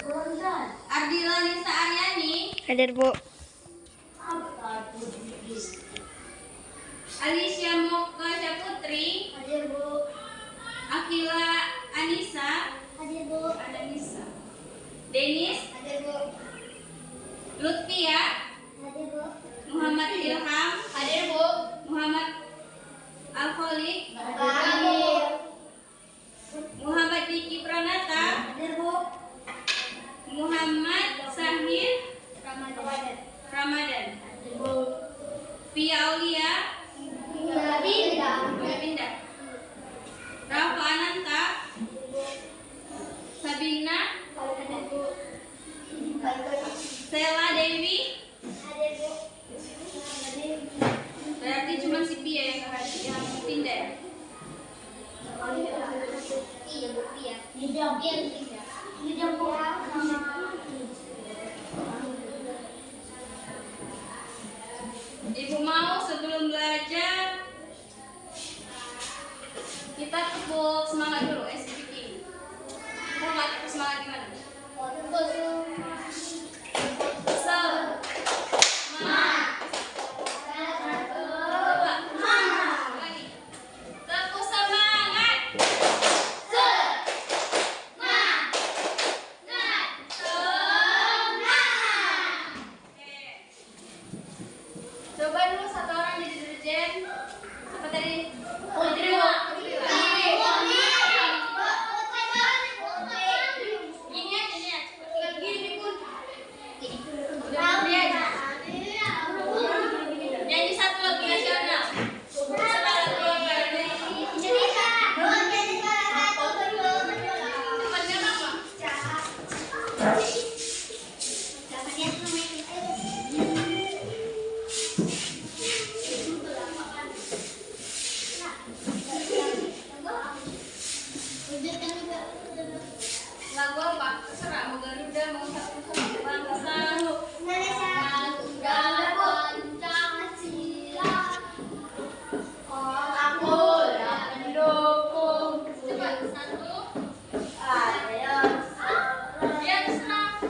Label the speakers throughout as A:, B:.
A: Ardila Nisa Aryani.
B: Hadir, Bu.
A: Alicia Moka Syaputri.
C: Hadir, Bu.
A: Akila Anissa.
C: Hadir, Bu.
A: Anissa. Denis.
C: Hadir, Bu.
A: Lutfia.
C: Hadir, Bu.
A: Muhammad Ilham.
C: Hadir, Bu.
A: Muhammad Al-Khalid.
C: Hadir.
A: Muhammad Diki Pranata.
C: Hadir, Bu.
A: Muhammad Sahir Ramadan.
C: Hadir, Bu.
A: Pia Aulia. Pindah. Rafa Ananta. Sabina.
C: Hadir, Bu.
A: Sela Dewi.
C: Hadir, Bu. Hadir.
A: Berarti cuma si Pia yang pindah ya?
C: Iya, Bu. Iya. Di jam Bu.
A: Ibu mau sebelum belajar kita tepuk semangat dulu SPP. Mau nggak tepuk semangat gimana? Tepuk semangat. Coba dulu satu orang jadi dirjen. Apa tadi? Putri. Gini aja. Tinggal gini pun. Udah gini aja. Nyanyi satu lagu nasional. Setelah lagu dari tempatnya apa? Lagu apa? Terserah mau Garuda mau satu bangsa. Coba satu. Ya terserah.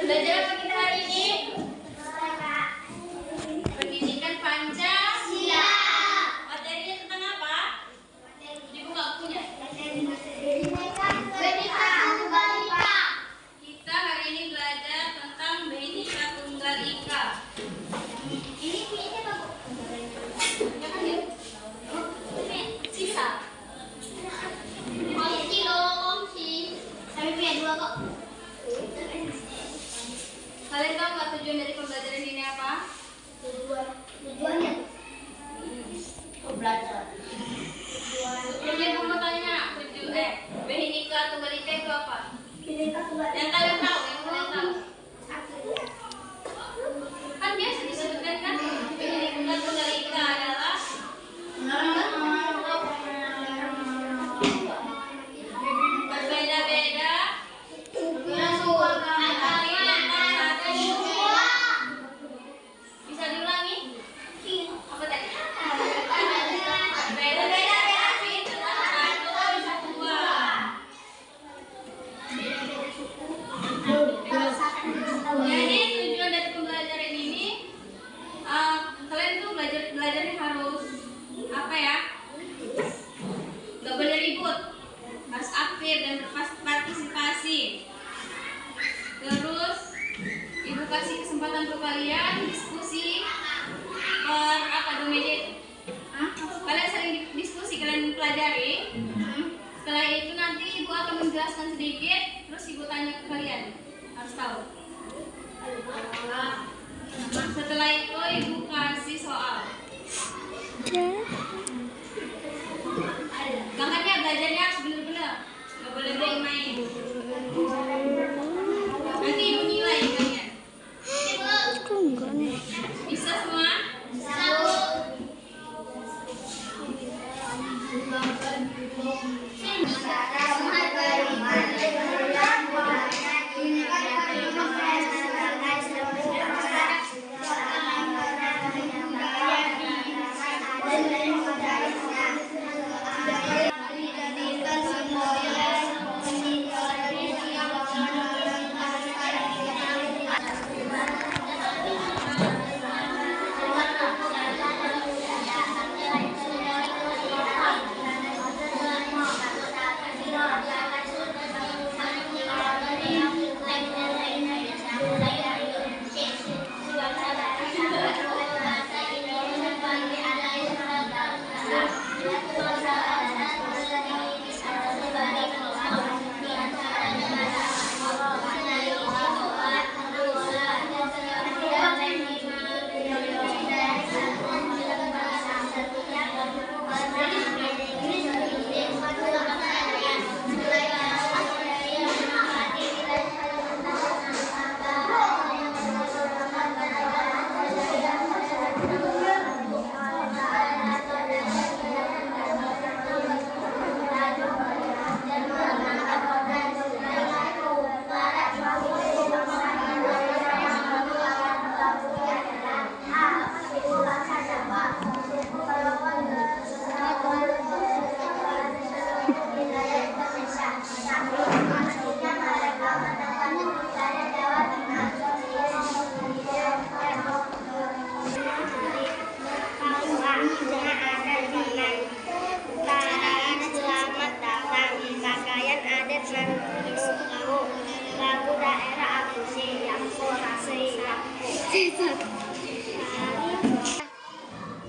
A: Belajar apa kita hari ini? Pendidikan Pancasila. Materinya tentang apa? Dibuka bukunya. Kita hari ini belajar tentang Bhinneka Tunggal Ika.
C: Ini punya siapa, Bu?
A: Ya kan ya?
C: Sisa. Kongsi dong, kongsi. Tapi punya 2 kok.
A: Kalian tahu nggak tujuan dari pembelajaran ini apa?
C: Tujuannya belajar.
A: Kalian mau tanya Bhinneka Tunggal Ika itu apa?
C: Bhinneka Tunggal
A: Yang kalian tahu, kan biasa disebutkan kan Bhinneka Tunggal Ika adalah berbeda-beda aku kasih kesempatan untuk kalian diskusi per apa domain. Kalian sering diskusi, kalian pelajari. Setelah itu nanti ibu akan menjelaskan sedikit, terus ibu tanya ke kalian, harus tahu. Setelah itu ibu kasih soal. Makanya belajarnya harus benar-benar, nggak boleh main-main. Nanti ibu nilai kalian. Bisa semua?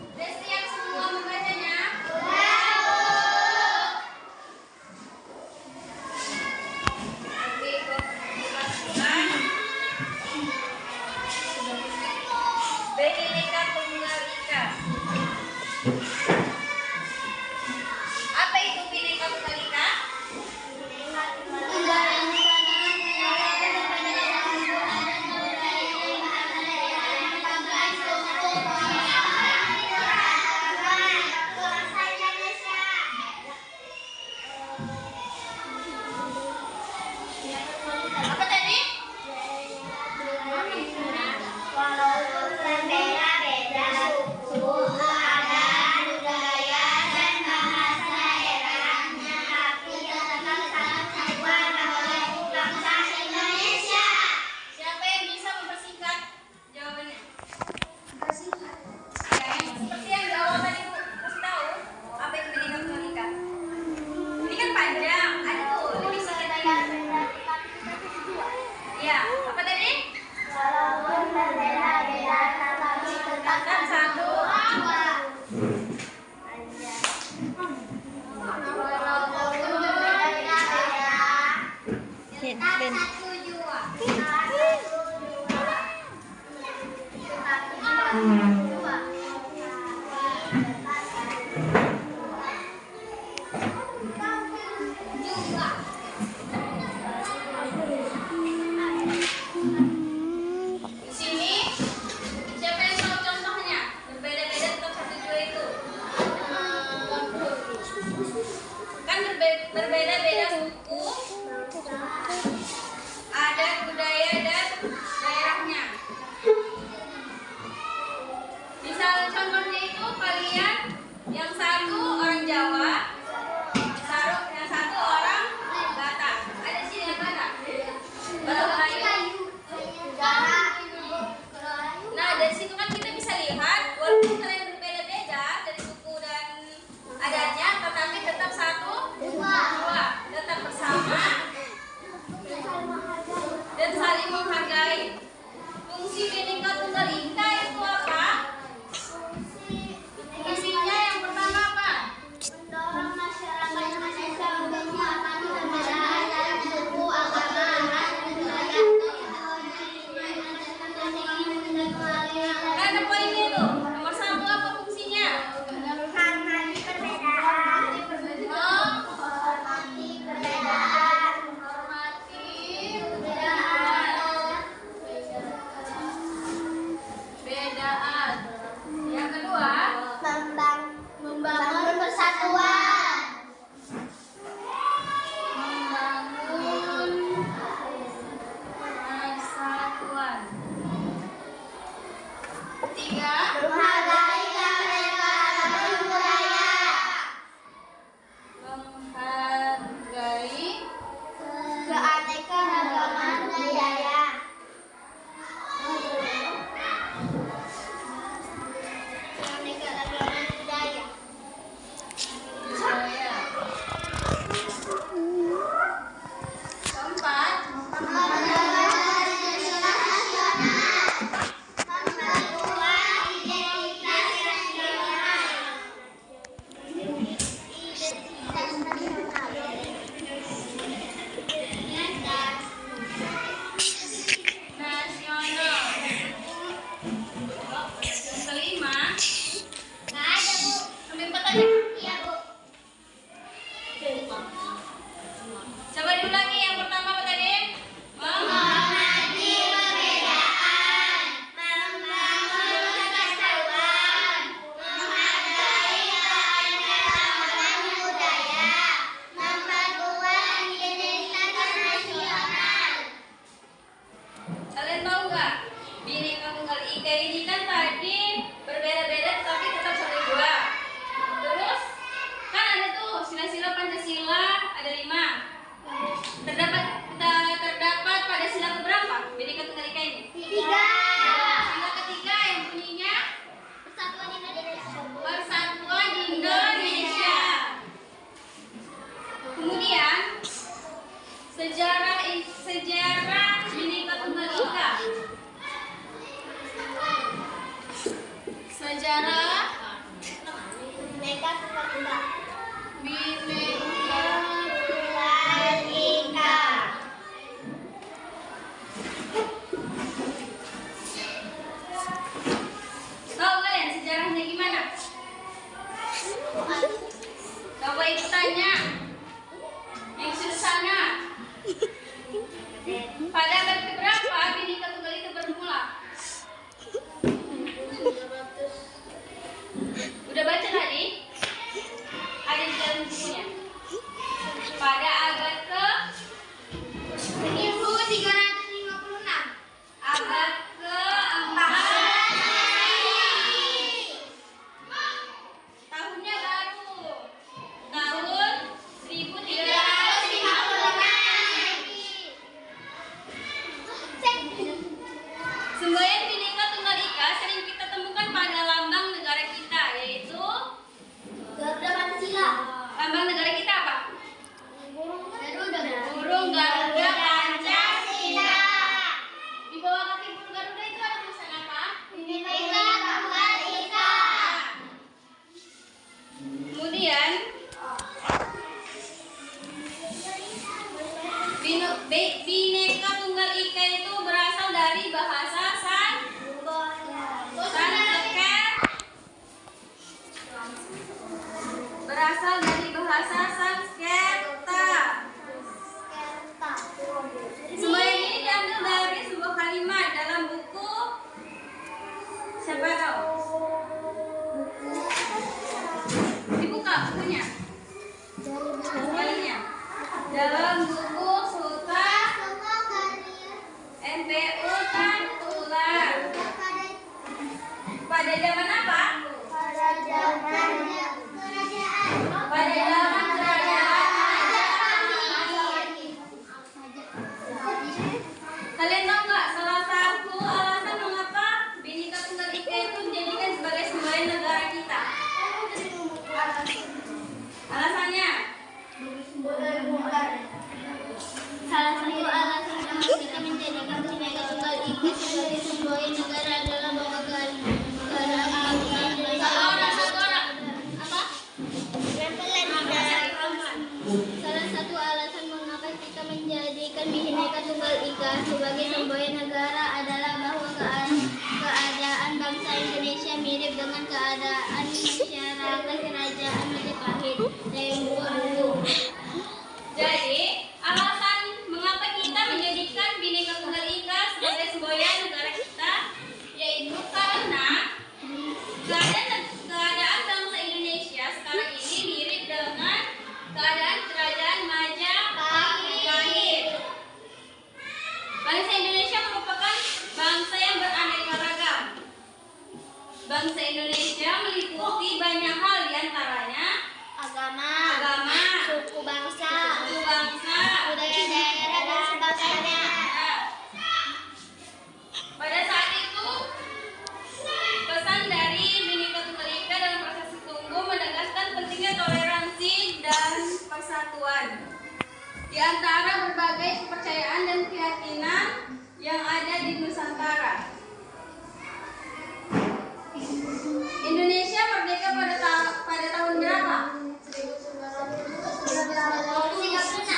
A: Sudah siap semua membacanya? Oke, Behinika Tunggal Ika. Apa itu Behinika Tunggal Ika? Apa tadi?
C: Walaupun berbeda-beda suku, adat, budaya, dan bahasa daerahnya, tapi tetap saling oleh bangsa Indonesia.
A: Siapa yang bisa mempersingkat jawabannya? Ya, seperti yang di awal tadi Bu kasih tahu, apa itu Behinika Tunggal Ika? Ini kan panjang, ada tuh lebih singkat lagi. Ya, apa tadi?
C: Walaupun berbeda-beda tetapi tetap
A: Dan satu.
C: walaupun berbeda-beda tetap satu jua. Juga. Di sini siapa yang tahu contohnya? Berbeda
A: ketiga,
C: menghargai keanekaragaman budaya.
A: menghargai
C: Keanekaragaman budaya. Keanekaragaman budaya.
A: budaya. Keempat,
C: Memperkuat identitas nasional. Identitas nasional.
A: nasional. Yang kelima,
C: Nggak ada, Bu.
A: sampai empat aja.
C: Iya, Bu.
A: Coba diulangi yang pertama apa tadi?
C: Menghormati perbedaan, membangun persatuan, menghargai keanekaragaman budaya, memperkuat identitas nasional.
A: Kalian tahu nggak? Bhinneka Tunggal Ika ini kan tadi berbeda-beda tapi tetap satu dua. Terus kan ada tuh sila-sila Pancasila ada 5. Terdapat pada sila keberapa? Bhinneka Tunggal Ika ini.
C: 3.
A: Sila ketiga yang bunyinya
C: Persatuan Indonesia.
A: Persatuan Indonesia. Kemudian sejarah Bhinneka Tunggal Ika. Sejarah
C: Mereka Tunggal
A: Bhinneka
C: Ika.
A: Tahu kalian sejarahnya gimana? Coba ikut tanya. Yang sudah sana. Pada abad keberapa Bhinneka Tunggal Ika bermula? Udah baca tadi? Ada di dalam bukunya. Pada abad ke
C: 1356.
A: abad ke-4. Tahunnya baru. Tahun 1356. Semboyan Bhinneka Tunggal Ika sering kita temukan pada lambang negara kita, yaitu
C: Garuda Pancasila.
A: lambang negara kita apa?
C: Garuda.
A: Burung Garuda
C: Pancasila.
A: Di bawah kaki burung Garuda itu ada tulisan apa?
C: Bhinneka Tunggal Ika.
A: Kemudian Bhinneka Tunggal Ika itu berasal dari bahasa Sanskerta. Berasal dari bahasa Sanskerta. Semboyan ini diambil dari sebuah kalimat dalam buku. Siapa tahu? Dibuka bukunya. Kembalinya. Dalam buku Suta MPU Tatular. Pada zaman apa?
C: Pada zaman
A: Pada zaman kerajaan Majapahit. Kalian tahu nggak salah satu alasan mengapa Bhinneka Tunggal Ika itu dijadikan sebagai semboyan negara kita? Alasannya?
C: Salah satu alasan kenapa kita menjadikan Bhinneka Tunggal Ika sebagai semboyan negara adalah bahwa
A: Satu orang.
C: apa? Salah satu alasan mengapa kita menjadikan Bhinneka Tunggal Ika sebagai semboyan negara adalah bahwa keadaan bangsa Indonesia mirip dengan keadaan masyarakat kerajaan Majapahit tempo dulu.
A: Jadi, alasan mengapa kita menjadikan Bhinneka Tunggal Ika sebagai semboyan negara kita yaitu karena keadaan bangsa Indonesia sekarang ini mirip dengan keadaan kerajaan Majapahit. Bangsa Indonesia merupakan bangsa yang beraneka ragam. bangsa Indonesia meliputi banyak hal, diantaranya
C: agama,
A: suku bangsa,
C: budaya daerah dan sebagainya.
A: Pada saat itu, pesan dari Bhinneka Tunggal Ika dalam Prasasti Tunggu menegaskan pentingnya toleransi dan persatuan di antara berbagai kepercayaan dan keyakinan yang ada di Nusantara. Indonesia merdeka pada tahun berapa?
C: 1936.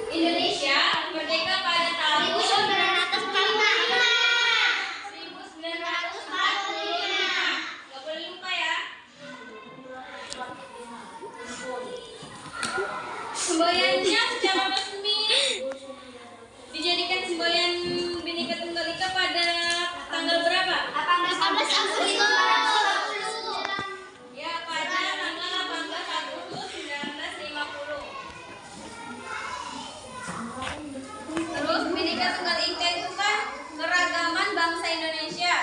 A: Indonesia merdeka pada tahun 1945. Gak boleh lupa ya. Semboyannya secara resmi dijadikan semboyan Bhinneka Tunggal Ika pada tanggal berapa?
C: 18 Agustus.
A: Ya, pada tanggal 18 Agustus 1950. Terus Bhinneka Tunggal Ika itu kan keragaman bangsa Indonesia.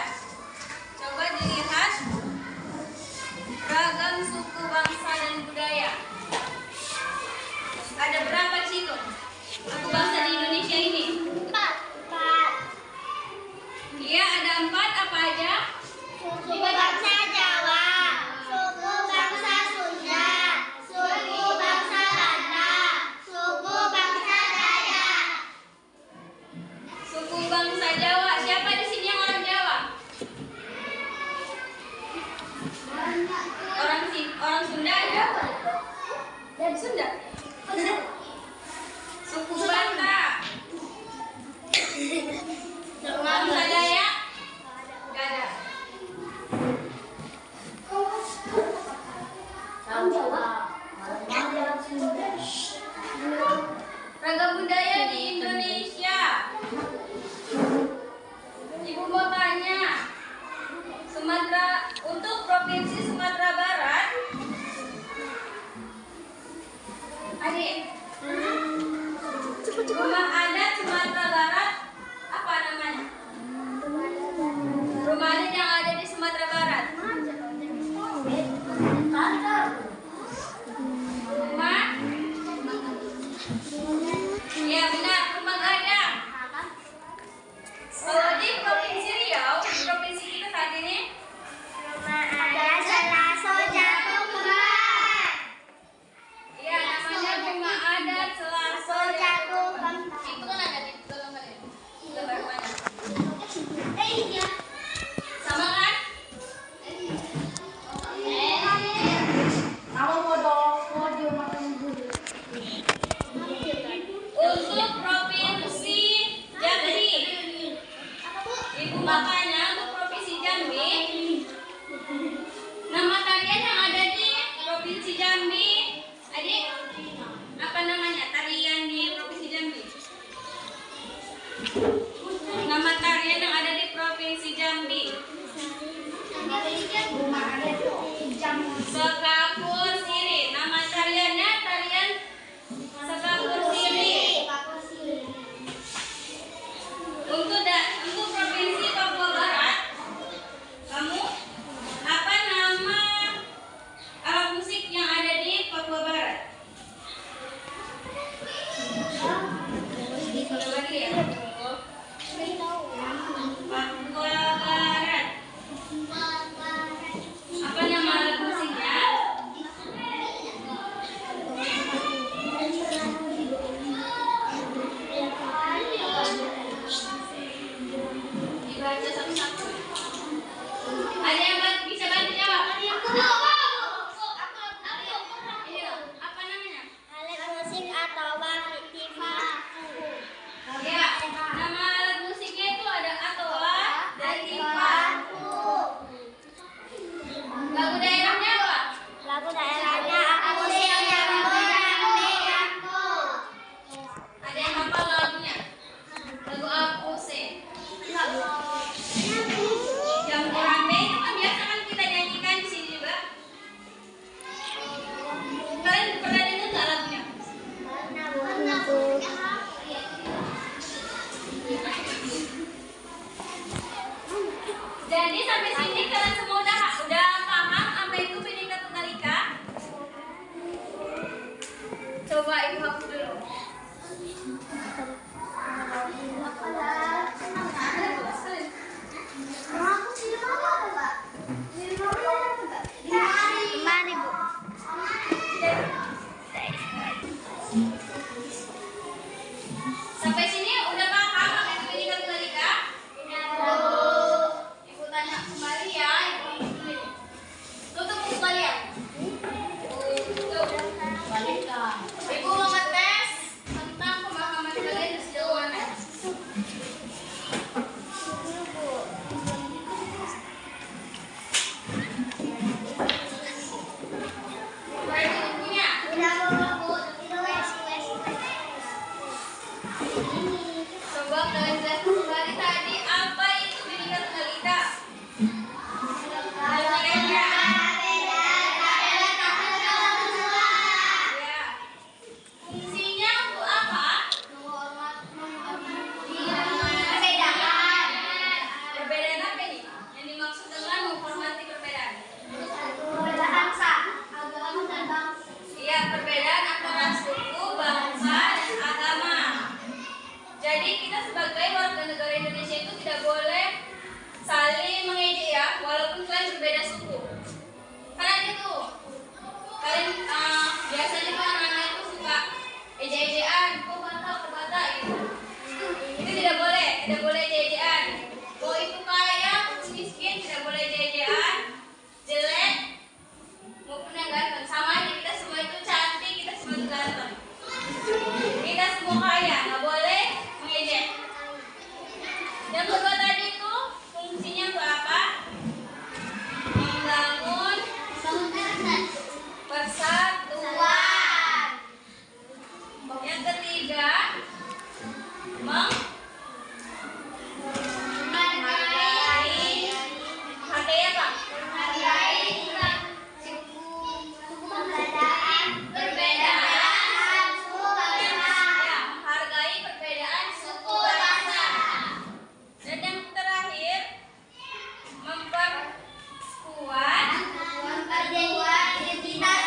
A: Coba dilihat ragam suku, bangsa, dan budaya. Ada berapa di situ? Suku bangsa di Indonesia ini?
C: 4.
A: Iya, ada 4. Apa aja?
C: Suku bangsa Jawa, suku bangsa Sunda, suku bangsa Batak, suku bangsa Dayak.
A: Suku bangsa Jawa. Siapa di sini yang orang Jawa? Orang Sunda ada? Sunda. Suku Batak. Bangsa Dayak? Gak ada. Ragam budaya di Indonesia. Ibu mau tanya, untuk provinsi Sumatera Barat, adik, rumah adat Sumatera Barat apa namanya? Rumah adat yang ada di Sumatera Barat. Rumah? Ya benar, rumah gadang. Kalau di Provinsi Riau, provinsi kita saat ini,
C: Rumah adat Selaso Jatuh Kembar.
A: ya namanya rumah adat Selaso
C: Jatuh
A: Itu kan ada di dalam gambar mana?
C: iya.
A: Sama kan? Untuk provinsi Jambi, ibu makanya untuk provinsi Jambi, nama tarian yang ada di provinsi Jambi, adik, apa namanya tarian di provinsi Jambi? Nama tarian yang ada di provinsi Jambi. Sekapur Siri. Nama tariannya tarian Sekapur Siri. Untuk provinsi Papua Barat, kamu apa nama alat musik yang ada di Papua Barat? Coba lagi ya. Papua Barat. Apa nama alat musiknya? Dibaca satu-satu. Ada yang bisa bantu jawab? Ini loh, apa namanya?
C: Alat musik atau tifa.
A: Ya, nama alat musiknya itu ada atoa dan tifa. Lagu daerahnya apa?
C: Lagu daerahnya aku siang jambu rambe jambu.
A: Ada yang hafal lagunya? Lagu aku sih. Jambu rambe itu kan biasa tidak boleh jejean. Mau itu kaya, miskin, tidak boleh jejean. Jelek, maupun yang ganteng. Sama aja, kita semua itu cantik, kita semua itu ganteng. Kita semua kaya, nggak boleh mengejek. Yang kedua tadi itu fungsinya untuk apa? Membangun persatuan. Yang ketiga, menghargai. Hargai apa? Perbedaan suku bangsa. Ya, menghargai perbedaan suku bangsa. Dan yang terakhir, memperkuat identitas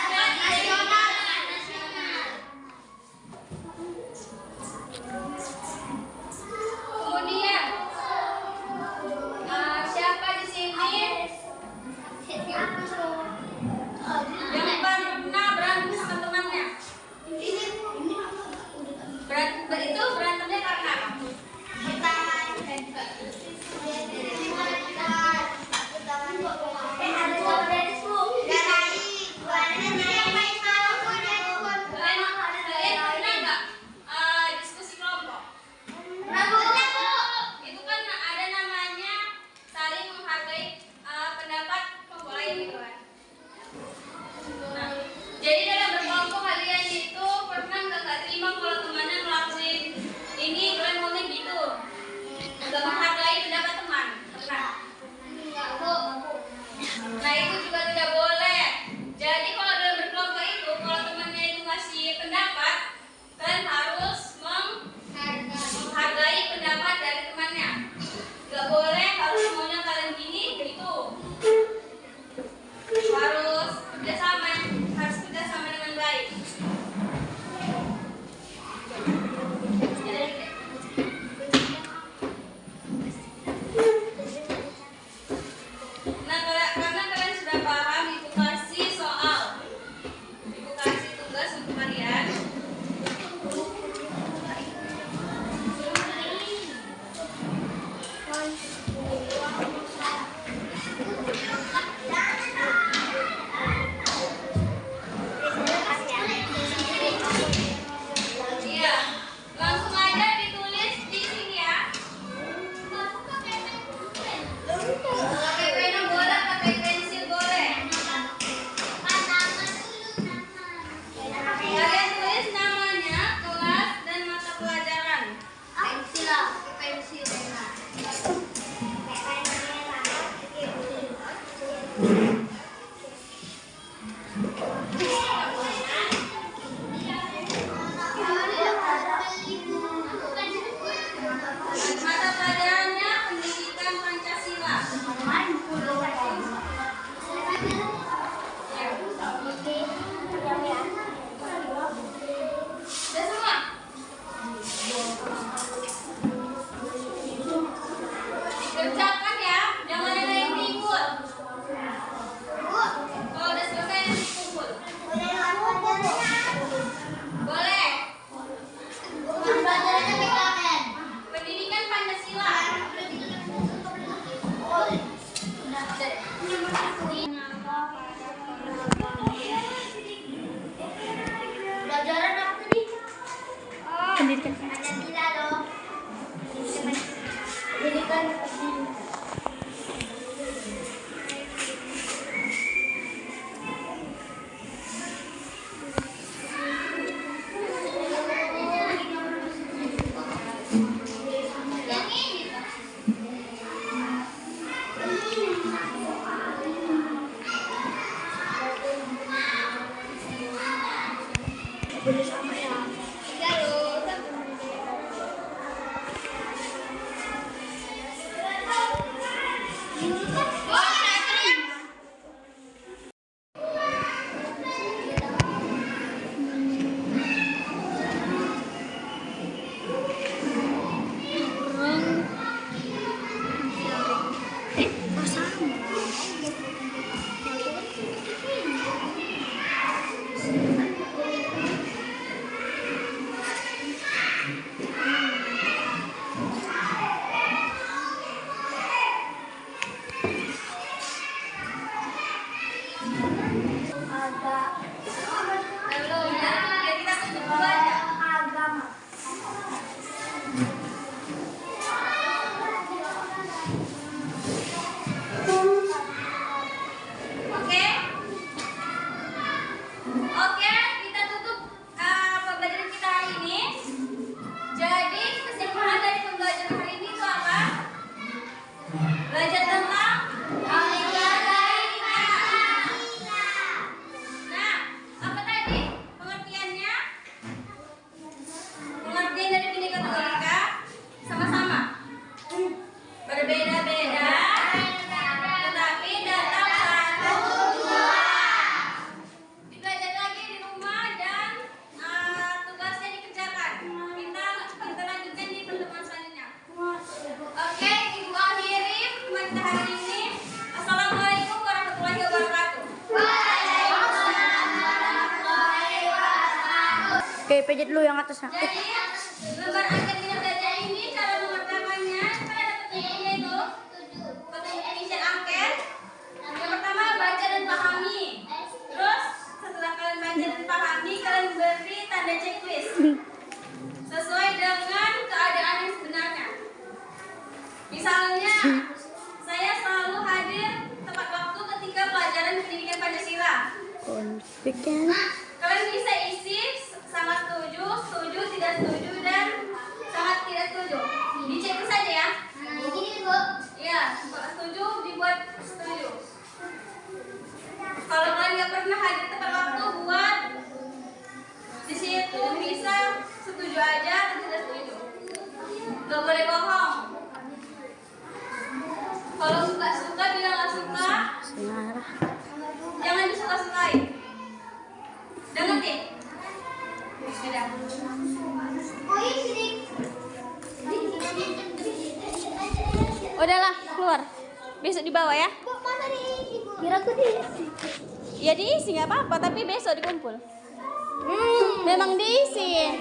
A: nasional. Kemudian siapa di sini yang pernah berantem sama temannya? Itu berantemnya karena apa? Kalian pernah nggak diskusi kelompok? Itu kan ada namanya saling menghargai pendapat kelompok lain gitu kan. Nah, jadi dalam berkelompok kalian itu pernah nggak terima kalau temannya ngelakuin ini, kalian ngomong gitu, nggak menghargai pendapat teman? Pernah? Nah, itu juga tidak boleh. Jadi kalau dalam berkelompok itu, kalau temannya itu ngasih pendapat, kalian harus menghargai pendapat dari temannya. Nggak boleh harus semuanya kalian gini gitu. Harus kerjasama dengan baik. Nah, karena kalian sudah paham, ibu kasih soal, ibu kasih tugas untuk kalian. Iya, langsung aja ditulis di sini ya. Pakai pena boleh, pakai pensil boleh. Kalian tulis namanya, kelas, dan mata pelajaran. Pensil. Mata pelajarannya pendidikan Pancasila. Sudah semua? Dikerjakan ya, jangan ada yang ribut. Kalau udah selesai nanti kumpul. Boleh. Pendidikan Pancasila.
C: Pelajaran apa tadi?
B: Pendidikan
C: Pancasila loh. Pendidikan.
B: boleh sama ya.
C: Tiga loh.
A: kita hari ini. Assalamualaikum warahmatullahi wabarakatuh.
B: Oke, pijat dulu yang atasnya.
A: Jadi, lembar angket kita belajar ini cara mengerjakannya. Kalian dapat bukunya itu. Pengisian angket. Yang pertama baca dan pahami. Terus setelah kalian baca dan pahami, kalian beri tanda checklist sesuai dengan keadaan yang sebenarnya. Misalnya, saya selalu hadir tepat waktu ketika pelajaran pendidikan Pancasila. Kalian bisa isi sangat setuju, setuju, tidak setuju, dan sangat tidak setuju. Dicek saja ya. Iya, kalau setuju dibuat setuju. Kalau kalian nggak pernah hadir tepat waktu, buat di situ bisa setuju aja atau tidak setuju. Nggak boleh bohong. Kalau suka bilang nggak suka. Jangan disuka-sukai. Udah ngerti? Sudah. Udahlah, keluar. Besok dibawa ya.
C: Kiraku diisi.
A: Ya diisi nggak apa-apa, tapi besok dikumpul. Memang diisi.